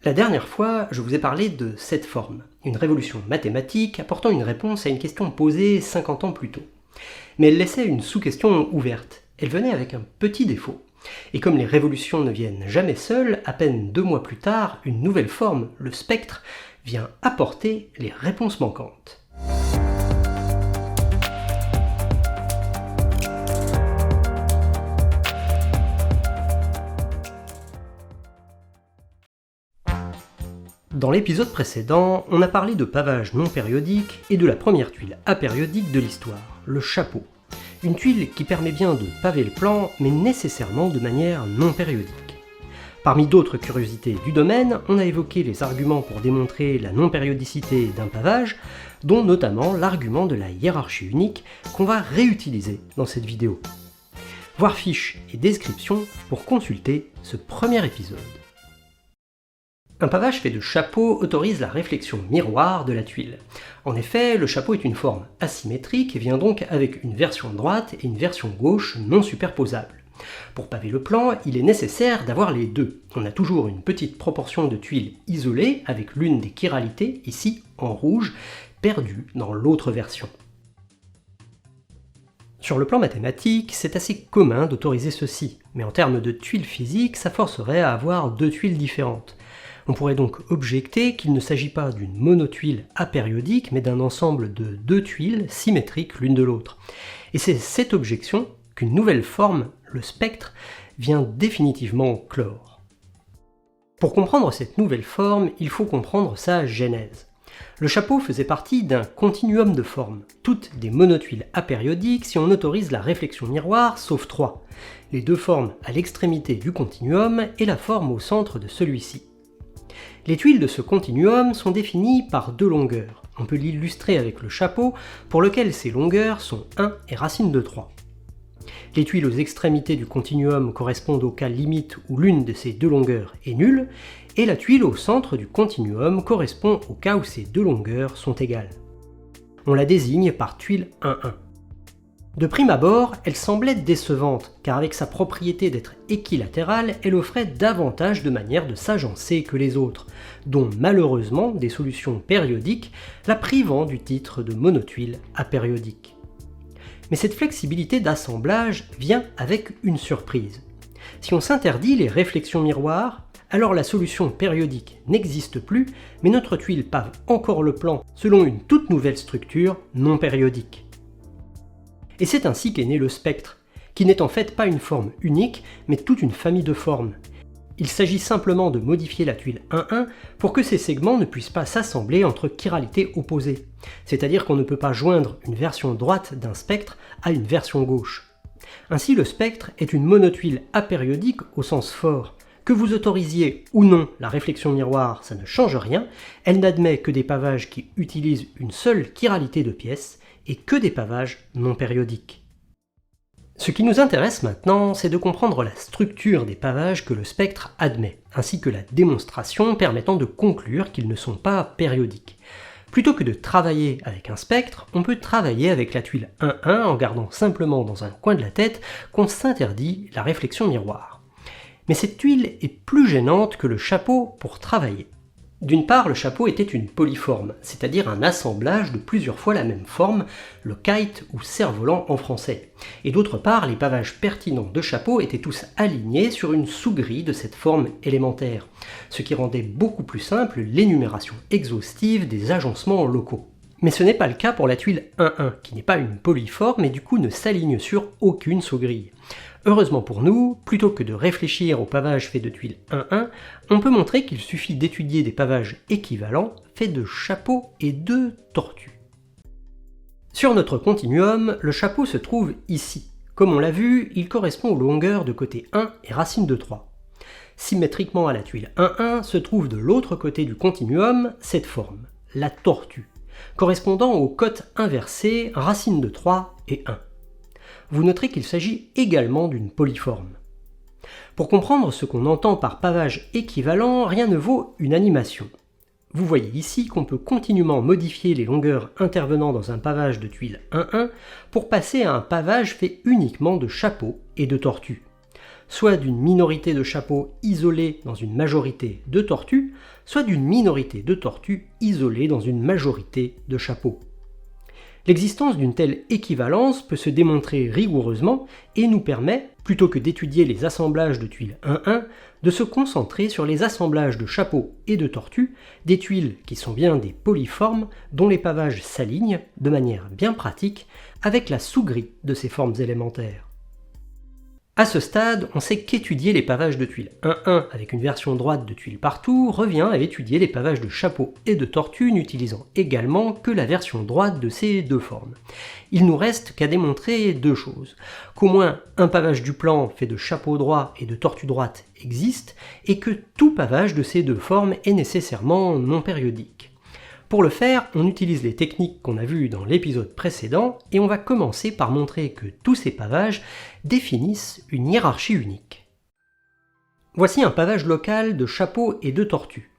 La dernière fois, je vous ai parlé de cette forme, une révolution mathématique apportant une réponse à une question posée 50 ans plus tôt. Mais elle laissait une sous-question ouverte. Elle venait avec un petit défaut. Et comme les révolutions ne viennent jamais seules, à peine 2 mois plus tard, une nouvelle forme, le spectre, vient apporter les réponses manquantes. Dans l'épisode précédent, on a parlé de pavage non périodique et de la première tuile apériodique de l'histoire, le chapeau. Une tuile qui permet bien de paver le plan, mais nécessairement de manière non périodique. Parmi d'autres curiosités du domaine, on a évoqué les arguments pour démontrer la non-périodicité d'un pavage, dont notamment l'argument de la hiérarchie unique qu'on va réutiliser dans cette vidéo. Voir fiche et description pour consulter ce premier épisode. Un pavage fait de chapeau autorise la réflexion miroir de la tuile. En effet, le chapeau est une forme asymétrique et vient donc avec une version droite et une version gauche non superposables. Pour paver le plan, il est nécessaire d'avoir les deux. On a toujours une petite proportion de tuiles isolées avec l'une des chiralités, ici en rouge, perdue dans l'autre version. Sur le plan mathématique, c'est assez commun d'autoriser ceci, mais en termes de tuiles physiques, ça forcerait à avoir 2 tuiles différentes. On pourrait donc objecter qu'il ne s'agit pas d'une monotuile apériodique, mais d'un ensemble de 2 tuiles symétriques l'une de l'autre. Et c'est cette objection qu'une nouvelle forme, le spectre, vient définitivement clore. Pour comprendre cette nouvelle forme, il faut comprendre sa genèse. Le chapeau faisait partie d'un continuum de formes, toutes des monotuiles apériodiques si on autorise la réflexion miroir, sauf 3. Les 2 formes à l'extrémité du continuum et la forme au centre de celui-ci. Les tuiles de ce continuum sont définies par 2 longueurs. On peut l'illustrer avec le chapeau, pour lequel ces longueurs sont 1 et racine de 3. Les tuiles aux extrémités du continuum correspondent au cas limite où l'une de ces 2 longueurs est nulle, et la tuile au centre du continuum correspond au cas où ces 2 longueurs sont égales. On la désigne par tuile 1-1. De prime abord, elle semblait décevante, car avec sa propriété d'être équilatérale, elle offrait davantage de manières de s'agencer que les autres, dont malheureusement des solutions périodiques la privant du titre de monotuile apériodique. Mais cette flexibilité d'assemblage vient avec une surprise. Si on s'interdit les réflexions miroirs, alors la solution périodique n'existe plus, mais notre tuile pave encore le plan selon une toute nouvelle structure non périodique. Et c'est ainsi qu'est né le spectre, qui n'est en fait pas une forme unique, mais toute une famille de formes. Il s'agit simplement de modifier la tuile 1-1 pour que ces segments ne puissent pas s'assembler entre chiralités opposées, c'est-à-dire qu'on ne peut pas joindre une version droite d'un spectre à une version gauche. Ainsi le spectre est une monotuile apériodique au sens fort. Que vous autorisiez ou non la réflexion miroir, ça ne change rien, elle n'admet que des pavages qui utilisent une seule chiralité de pièces, et que des pavages non périodiques. Ce qui nous intéresse maintenant, c'est de comprendre la structure des pavages que le spectre admet, ainsi que la démonstration permettant de conclure qu'ils ne sont pas périodiques. Plutôt que de travailler avec un spectre, on peut travailler avec la tuile 1-1 en gardant simplement dans un coin de la tête qu'on s'interdit la réflexion miroir. Mais cette tuile est plus gênante que le chapeau pour travailler. D'une part, le chapeau était une polyforme, c'est-à-dire un assemblage de plusieurs fois la même forme, le kite ou cerf-volant en français. Et d'autre part, les pavages pertinents de chapeau étaient tous alignés sur une sous-grille de cette forme élémentaire, ce qui rendait beaucoup plus simple l'énumération exhaustive des agencements locaux. Mais ce n'est pas le cas pour la tuile 1-1, qui n'est pas une polyforme et du coup ne s'aligne sur aucune sous-grille. Heureusement pour nous, plutôt que de réfléchir au pavage fait de tuiles 1-1, on peut montrer qu'il suffit d'étudier des pavages équivalents faits de chapeaux et de tortues. Sur notre continuum, le chapeau se trouve ici. Comme on l'a vu, il correspond aux longueurs de côté 1 et racine de 3. Symétriquement à la tuile 1-1 se trouve de l'autre côté du continuum cette forme, la tortue, correspondant aux cotes inversées racine de 3 et 1. Vous noterez qu'il s'agit également d'une polyforme. Pour comprendre ce qu'on entend par pavage équivalent, rien ne vaut une animation. Vous voyez ici qu'on peut continuellement modifier les longueurs intervenant dans un pavage de tuile 1-1 pour passer à un pavage fait uniquement de chapeaux et de tortues. soit d'une minorité de chapeaux isolés dans une majorité de tortues, soit d'une minorité de tortues isolées dans une majorité de chapeaux. L'existence d'une telle équivalence peut se démontrer rigoureusement et nous permet, plutôt que d'étudier les assemblages de tuiles 1-1, de se concentrer sur les assemblages de chapeaux et de tortues, des tuiles qui sont bien des polyformes dont les pavages s'alignent, de manière bien pratique, avec la sous-grille de ces formes élémentaires. À ce stade, on sait qu'étudier les pavages de tuiles 1-1 avec une version droite de tuiles partout revient à étudier les pavages de chapeaux et de tortues n'utilisant également que la version droite de ces deux formes. Il nous reste qu'à démontrer deux choses. Qu'au moins un pavage du plan fait de chapeau droit et de tortue droite existe, et que tout pavage de ces deux formes est nécessairement non périodique. Pour le faire, on utilise les techniques qu'on a vues dans l'épisode précédent et on va commencer par montrer que tous ces pavages définissent une hiérarchie unique. Voici un pavage local de chapeau et de tortue.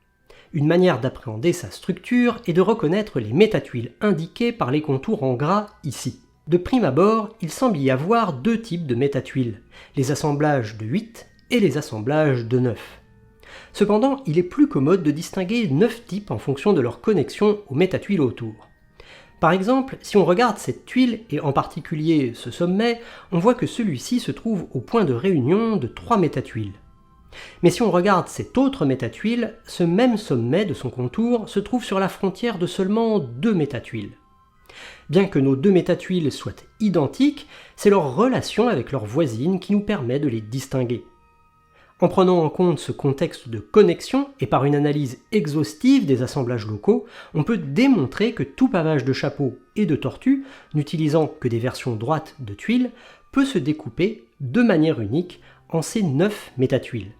Une manière d'appréhender sa structure est de reconnaître les métatuiles indiquées par les contours en gras ici. De prime abord, il semble y avoir deux types de métatuiles, les assemblages de 8 et les assemblages de 9. Cependant, il est plus commode de distinguer 9 types en fonction de leur connexion aux métatuiles autour. Par exemple, si on regarde cette tuile, et en particulier ce sommet, on voit que celui-ci se trouve au point de réunion de 3 métatuiles. Mais si on regarde cette autre métatuile, ce même sommet de son contour se trouve sur la frontière de seulement 2 métatuiles. Bien que nos deux métatuiles soient identiques, c'est leur relation avec leurs voisines qui nous permet de les distinguer. En prenant en compte ce contexte de connexion et par une analyse exhaustive des assemblages locaux, on peut démontrer que tout pavage de chapeau et de tortue, n'utilisant que des versions droites de tuiles, peut se découper de manière unique en ces 9 métatuiles.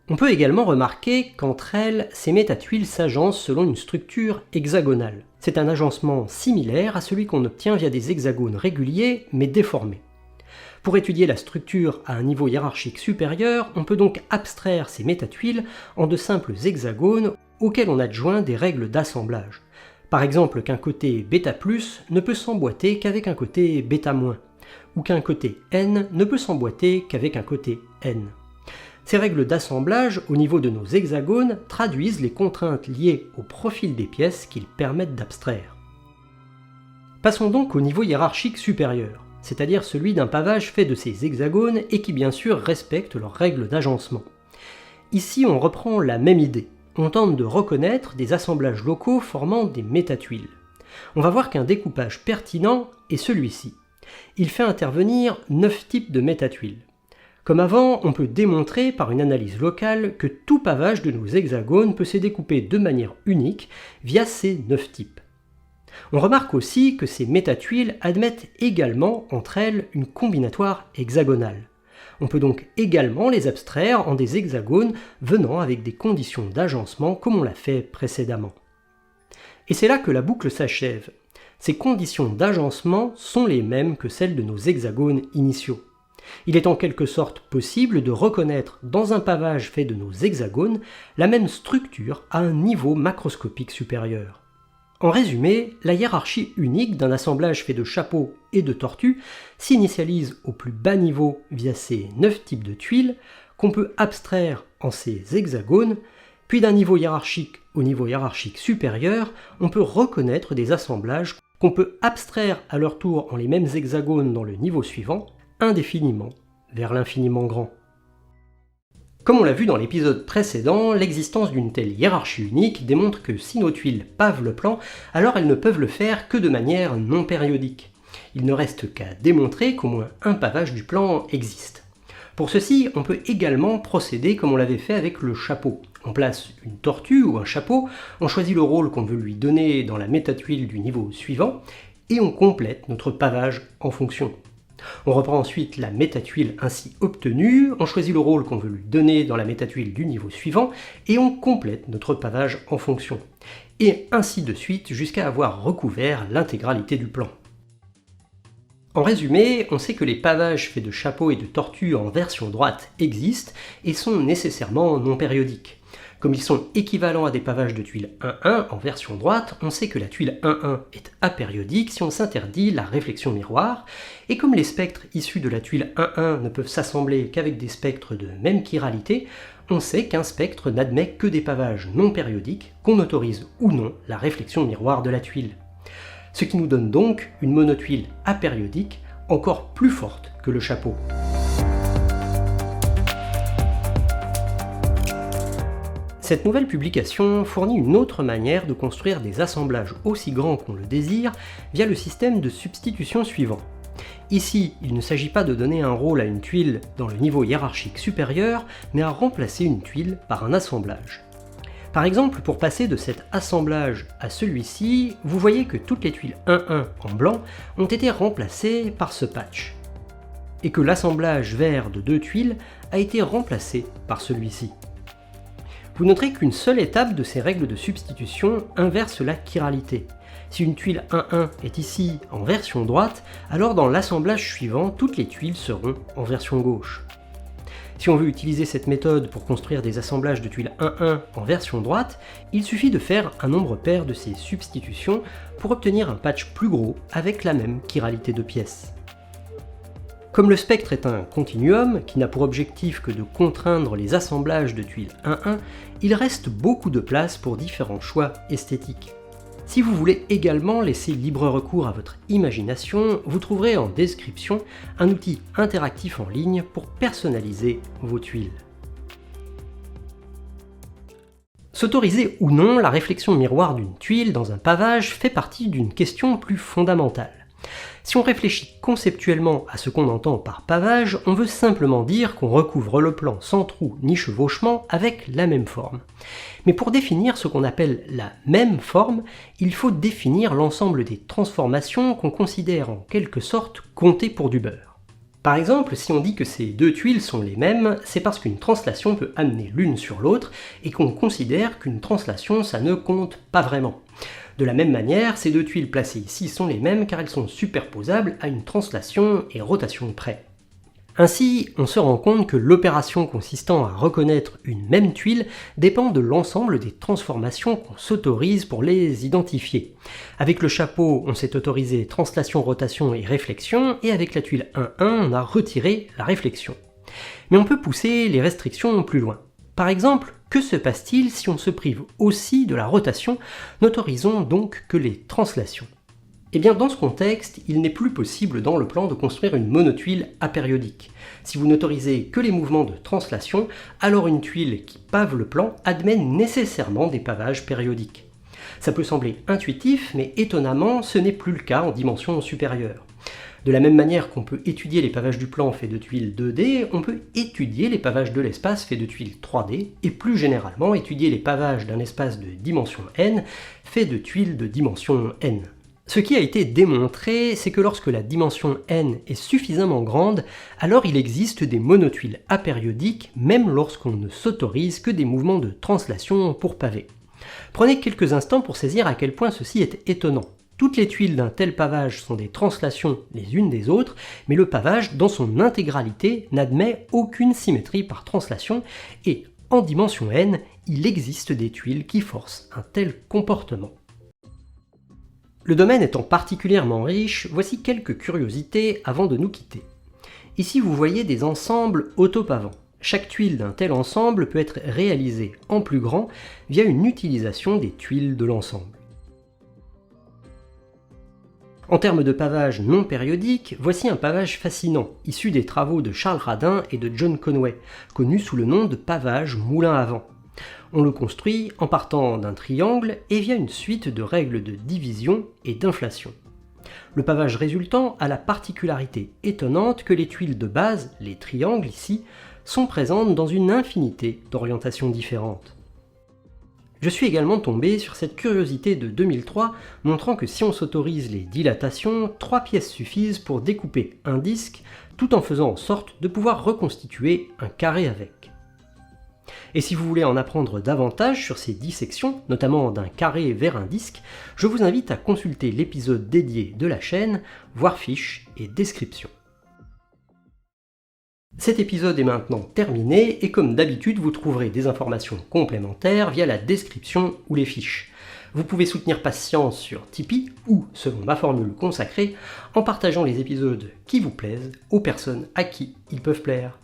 On peut également remarquer qu'entre elles, ces métatuiles s'agencent selon une structure hexagonale. C'est un agencement similaire à celui qu'on obtient via des hexagones réguliers mais déformés. Pour étudier la structure à un niveau hiérarchique supérieur, on peut donc abstraire ces métatuiles en de simples hexagones auxquels on adjoint des règles d'assemblage. Par exemple qu'un côté β+, ne peut s'emboîter qu'avec un côté β-, ou qu'un côté n ne peut s'emboîter qu'avec un côté n. Ces règles d'assemblage au niveau de nos hexagones traduisent les contraintes liées au profil des pièces qu'ils permettent d'abstraire. Passons donc au niveau hiérarchique supérieur, c'est-à-dire celui d'un pavage fait de ces hexagones et qui bien sûr respecte leurs règles d'agencement. Ici on reprend la même idée, on tente de reconnaître des assemblages locaux formant des métatuiles. On va voir qu'un découpage pertinent est celui-ci. Il fait intervenir 9 types de métatuiles. Comme avant, on peut démontrer par une analyse locale que tout pavage de nos hexagones peut se découper de manière unique via ces 9 types. On remarque aussi que ces métatuiles admettent également entre elles une combinatoire hexagonale. On peut donc également les abstraire en des hexagones venant avec des conditions d'agencement comme on l'a fait précédemment. Et c'est là que la boucle s'achève. Ces conditions d'agencement sont les mêmes que celles de nos hexagones initiaux. Il est en quelque sorte possible de reconnaître dans un pavage fait de nos hexagones la même structure à un niveau macroscopique supérieur. En résumé, la hiérarchie unique d'un assemblage fait de chapeaux et de tortues s'initialise au plus bas niveau via ces 9 types de tuiles qu'on peut abstraire en ces hexagones, puis d'un niveau hiérarchique au niveau hiérarchique supérieur, on peut reconnaître des assemblages qu'on peut abstraire à leur tour en les mêmes hexagones dans le niveau suivant, indéfiniment vers l'infiniment grand. Comme on l'a vu dans l'épisode précédent, l'existence d'une telle hiérarchie unique démontre que si nos tuiles pavent le plan, alors elles ne peuvent le faire que de manière non périodique. Il ne reste qu'à démontrer qu'au moins un pavage du plan existe. Pour ceci, on peut également procéder comme on l'avait fait avec le chapeau. On place une tortue ou un chapeau, on choisit le rôle qu'on veut lui donner dans la métatuile du niveau suivant, et on complète notre pavage en fonction. On reprend ensuite la métatuile ainsi obtenue, on choisit le rôle qu'on veut lui donner dans la métatuile du niveau suivant, et on complète notre pavage en fonction. Et ainsi de suite jusqu'à avoir recouvert l'intégralité du plan. En résumé, on sait que les pavages faits de chapeaux et de tortues en version droite existent et sont nécessairement non périodiques. Comme ils sont équivalents à des pavages de tuile 1-1 en version droite, on sait que la tuile 1-1 est apériodique si on s'interdit la réflexion miroir, et comme les spectres issus de la tuile 1-1 ne peuvent s'assembler qu'avec des spectres de même chiralité, on sait qu'un spectre n'admet que des pavages non périodiques, qu'on autorise ou non la réflexion miroir de la tuile. Ce qui nous donne donc une monotuile apériodique encore plus forte que le chapeau. Cette nouvelle publication fournit une autre manière de construire des assemblages aussi grands qu'on le désire via le système de substitution suivant. Ici, il ne s'agit pas de donner un rôle à une tuile dans le niveau hiérarchique supérieur, mais à remplacer une tuile par un assemblage. Par exemple, pour passer de cet assemblage à celui-ci, vous voyez que toutes les tuiles 1-1 en blanc ont été remplacées par ce patch, et que l'assemblage vert de deux tuiles a été remplacé par celui-ci. Vous noterez qu'une seule étape de ces règles de substitution inverse la chiralité. Si une tuile 1-1 est ici en version droite, alors dans l'assemblage suivant, toutes les tuiles seront en version gauche. Si on veut utiliser cette méthode pour construire des assemblages de tuiles 1-1 en version droite, il suffit de faire un nombre pair de ces substitutions pour obtenir un patch plus gros avec la même chiralité de pièces. Comme le spectre est un continuum qui n'a pour objectif que de contraindre les assemblages de tuiles 1-1, il reste beaucoup de place pour différents choix esthétiques. Si vous voulez également laisser libre recours à votre imagination, vous trouverez en description un outil interactif en ligne pour personnaliser vos tuiles. S'autoriser ou non la réflexion miroir d'une tuile dans un pavage fait partie d'une question plus fondamentale. Si on réfléchit conceptuellement à ce qu'on entend par pavage, on veut simplement dire qu'on recouvre le plan sans trou ni chevauchement avec la même forme. Mais pour définir ce qu'on appelle la même forme, il faut définir l'ensemble des transformations qu'on considère en quelque sorte comptées pour du beurre. Par exemple, si on dit que ces deux tuiles sont les mêmes, c'est parce qu'une translation peut amener l'une sur l'autre et qu'on considère qu'une translation ça ne compte pas vraiment. De la même manière, ces deux tuiles placées ici sont les mêmes car elles sont superposables à une translation et rotation près. Ainsi, on se rend compte que l'opération consistant à reconnaître une même tuile dépend de l'ensemble des transformations qu'on s'autorise pour les identifier. Avec le chapeau, on s'est autorisé translation, rotation et réflexion, et avec la tuile 1-1, on a retiré la réflexion. Mais on peut pousser les restrictions plus loin. Par exemple, que se passe-t-il si on se prive aussi de la rotation, n'autorisons donc que les translations? Eh bien, dans ce contexte, il n'est plus possible dans le plan de construire une monotuile apériodique. Si vous n'autorisez que les mouvements de translation, alors une tuile qui pave le plan admet nécessairement des pavages périodiques. Ça peut sembler intuitif, mais étonnamment, ce n'est plus le cas en dimension supérieure. De la même manière qu'on peut étudier les pavages du plan faits de tuiles 2D, on peut étudier les pavages de l'espace faits de tuiles 3D, et plus généralement étudier les pavages d'un espace de dimension n faits de tuiles de dimension n. Ce qui a été démontré, c'est que lorsque la dimension n est suffisamment grande, alors il existe des monotuiles apériodiques, même lorsqu'on ne s'autorise que des mouvements de translation pour pavé. Prenez quelques instants pour saisir à quel point ceci est étonnant. Toutes les tuiles d'un tel pavage sont des translations les unes des autres, mais le pavage, dans son intégralité, n'admet aucune symétrie par translation, et en dimension n, il existe des tuiles qui forcent un tel comportement. Le domaine étant particulièrement riche, voici quelques curiosités avant de nous quitter. Ici vous voyez des ensembles autopavants. Chaque tuile d'un tel ensemble peut être réalisée en plus grand via une utilisation des tuiles de l'ensemble. En termes de pavage non périodique, voici un pavage fascinant, issu des travaux de Charles Radin et de John Conway, connu sous le nom de pavage moulin à vent. On le construit en partant d'un triangle et via une suite de règles de division et d'inflation. Le pavage résultant a la particularité étonnante que les tuiles de base, les triangles ici, sont présentes dans une infinité d'orientations différentes. Je suis également tombé sur cette curiosité de 2003 montrant que si on s'autorise les dilatations, 3 pièces suffisent pour découper un disque tout en faisant en sorte de pouvoir reconstituer un carré avec. Et si vous voulez en apprendre davantage sur ces dissections, notamment d'un carré vers un disque, je vous invite à consulter l'épisode dédié de la chaîne, voir fiche et description. Cet épisode est maintenant terminé et comme d'habitude vous trouverez des informations complémentaires via la description ou les fiches. Vous pouvez soutenir Patience sur Tipeee ou selon ma formule consacrée en partageant les épisodes qui vous plaisent aux personnes à qui ils peuvent plaire.